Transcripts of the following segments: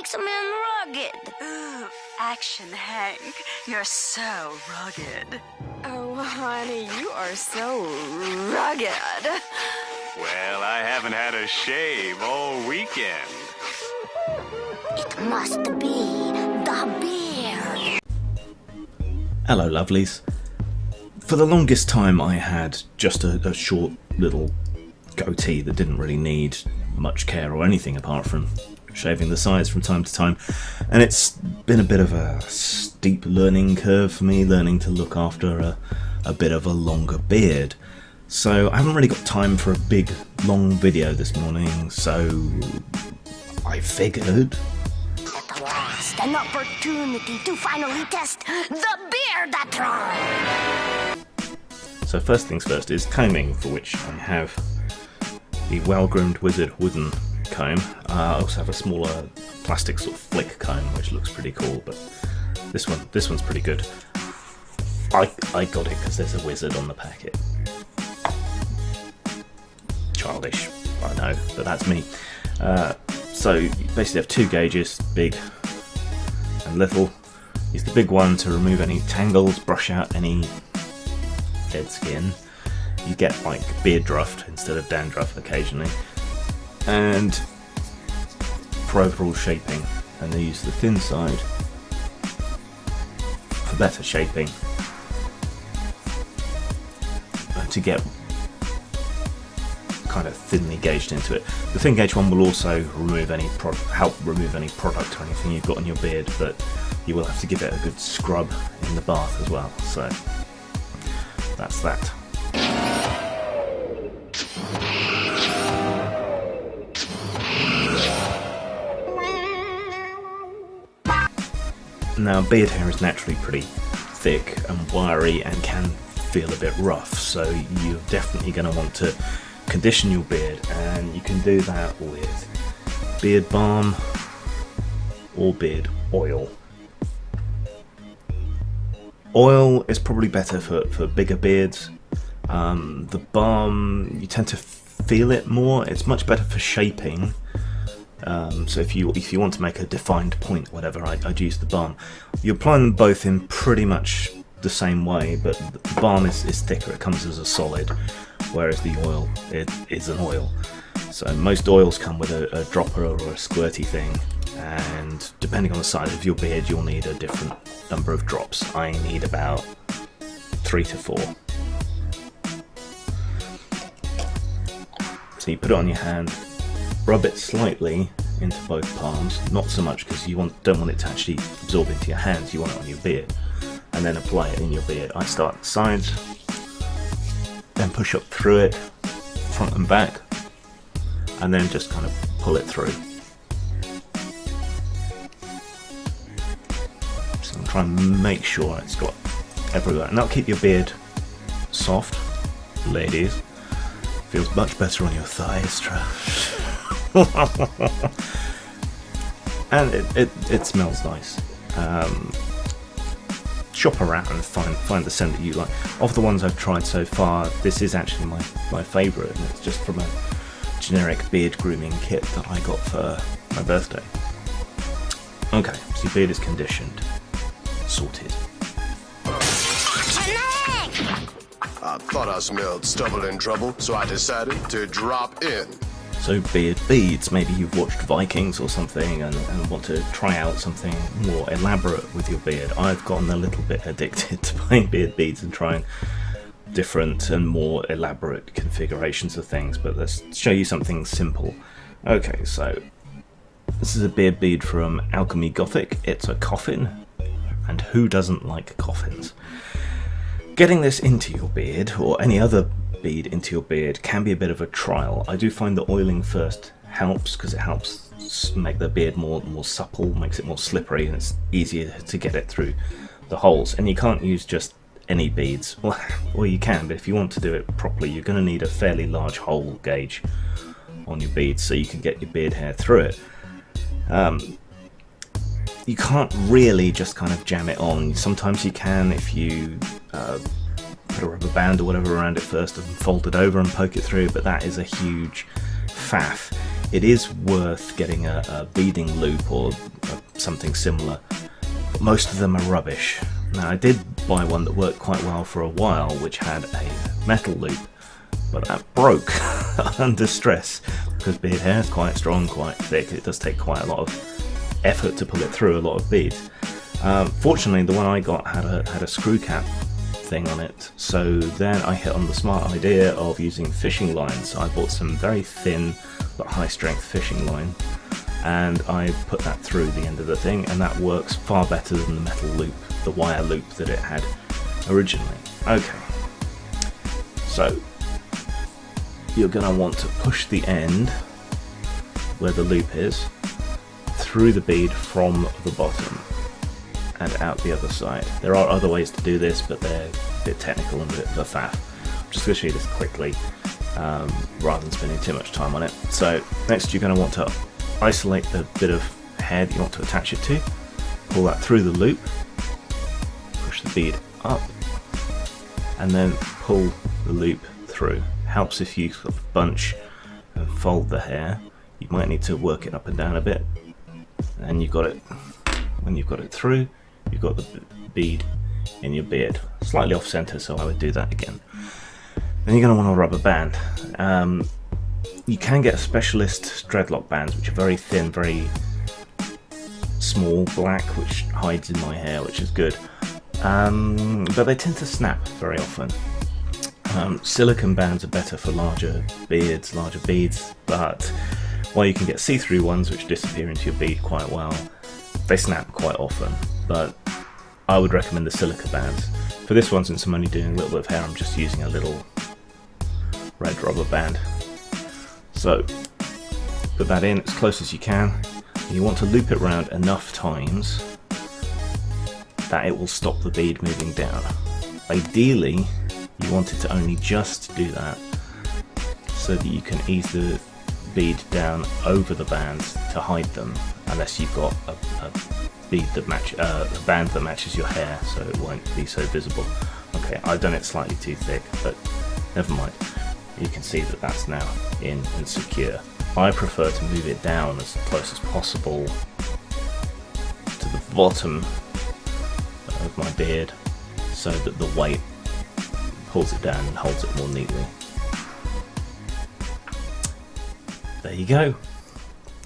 makes a man rugged. Ooh, action, Hank. You're so rugged. Oh, honey, you are so rugged. Well, I haven't had a shave all weekend. It must be the beard. Hello lovelies. For the longest time I had just a short little goatee that didn't really need much care or anything apart from shaving the sides from time to time, and it's been a bit of a steep learning curve for me, learning to look after a bit of a longer beard. So I haven't really got time for a big long video this morning, so I figured At last, an opportunity to finally test the beardatron. So first things first is combing, for which I have the well-groomed wizard wooden comb. I also have a smaller plastic sort of flick comb which looks pretty cool, but this one's pretty good. I got it because there's a wizard on the packet. Childish, I know, but that's me. So you basically have two gauges, big and little. Use the big one to remove any tangles, brush out any dead skin. You get like beard druft instead of dandruff occasionally. And for overall shaping, and they use the thin side for better shaping and to get kind of thinly gauged into it. The thin gauge one will also remove any help remove any product or anything you've got on your beard, but you will have to give it a good scrub in the bath as well. So that's that. Now beard hair is naturally pretty thick and wiry and can feel a bit rough, so you're definitely going to want to condition your beard, and you can do that with beard balm or beard oil. Oil is probably better for bigger beards. The balm, you tend to feel it more. It's much better for shaping. So if you want to make a defined point, whatever, I'd use the balm. You apply them both in pretty much the same way, but the balm is thicker. It comes as a solid, whereas the oil is an oil. So most oils come with a dropper or a squirty thing, and depending on the size of your beard, you'll need a different number of drops. I need about 3 to 4. So you put it on your hand, rub it slightly into both palms, not so much because you don't want it to actually absorb into your hands, you want it on your beard, and then apply it in your beard. I start at the sides, then push up through it, front and back, and then just kind of pull it through. So I'm trying to make sure it's got everywhere, and that'll keep your beard soft, ladies. Feels much better on your thighs. And it smells nice. Shop around and find the scent that you like. Of the ones I've tried so far, this is actually my favourite, and it's just from a generic beard grooming kit that I got for my birthday. Okay, so your beard is conditioned, sorted. I thought I smelled stubble and trouble, so I decided to drop in. So beard beads, maybe you've watched Vikings or something and want to try out something more elaborate with your beard. I've gotten a little bit addicted to buying beard beads and trying different and more elaborate configurations of things, but let's show you something simple. Okay, so this is a beard bead from Alchemy Gothic. It's a coffin, and who doesn't like coffins? Getting this into your beard, or any other bead into your beard, can be a bit of a trial. I do find that oiling first helps, because it helps make the beard more supple, makes it more slippery, and it's easier to get it through the holes. And you can't use just any beads, or you can, but if you want to do it properly, you're going to need a fairly large hole gauge on your beads so you can get your beard hair through it. You can't really just kind of jam it on. Sometimes you can if you put a rubber band or whatever around it first and fold it over and poke it through, but that is a huge faff. it is worth getting a beading loop or something similar, but most of them are rubbish. Now, I did buy one that worked quite well for a while, which had a metal loop, but that broke under stress because beard hair is quite strong, quite thick. It does take quite a lot of effort to pull it through a lot of beads. Fortunately, the one I got had a screw cap thing on it, so then I hit on the smart idea of using fishing lines. So I bought some very thin but high strength fishing line, and I put that through the end of the thing, and that works far better than the metal loop, the wire loop that it had originally. Okay, so you're going to want to push the end where the loop is through the bead from the bottom and out the other side. There are other ways to do this, but they're a bit technical and a bit of a faff. I'm just going to show you this quickly rather than spending too much time on it. So next you're going to want to isolate the bit of hair that you want to attach it to, pull that through the loop, push the bead up, and then pull the loop through. Helps if you sort of bunch and fold the hair. You might need to work it up and down a bit, and you've got it. When you've got it through, you've got the bead in your beard. Slightly off center, so I would do that again. Then you're going to want a rubber band. You can get specialist dreadlock bands, which are very thin, very small, black, which hides in my hair, which is good. But they tend to snap very often. Silicone bands are better for larger beards, larger beads, but while you can get see-through ones which disappear into your bead quite well, they snap quite often. But I would recommend the silica bands. For this one, since I'm only doing a little bit of hair, I'm just using a little red rubber band. So put that in as close as you can. You want to loop it around enough times that it will stop the bead moving down. Ideally, you want it to only just do that so that you can ease the bead down over the bands to hide them, unless you've got a bead that a band that matches your hair, so it won't be so visible. Okay, I've done it slightly too thick, but never mind. You can see that that's now in and secure. I prefer to move it down as close as possible to the bottom of my beard so that the weight pulls it down and holds it more neatly. There you go.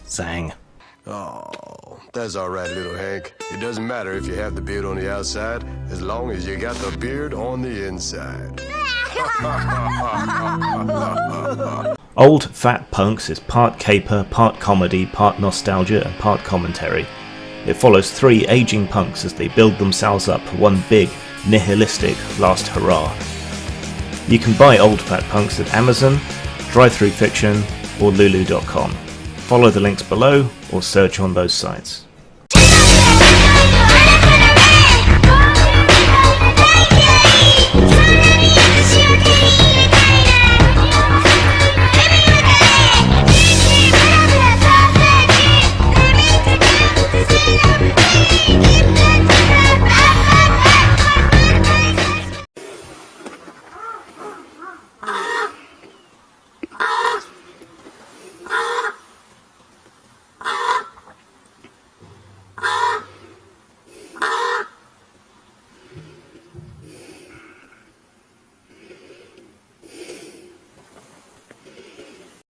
Zang. Oh, that's all right, little Hank. It doesn't matter if you have the beard on the outside, as long as you got the beard on the inside. Old Fat Punks is part caper, part comedy, part nostalgia, and part commentary. It follows three aging punks as they build themselves up for one big, nihilistic last hurrah. You can buy Old Fat Punks at Amazon, Drive-Thru Fiction, or Lulu.com. Follow the links below or search on those sites.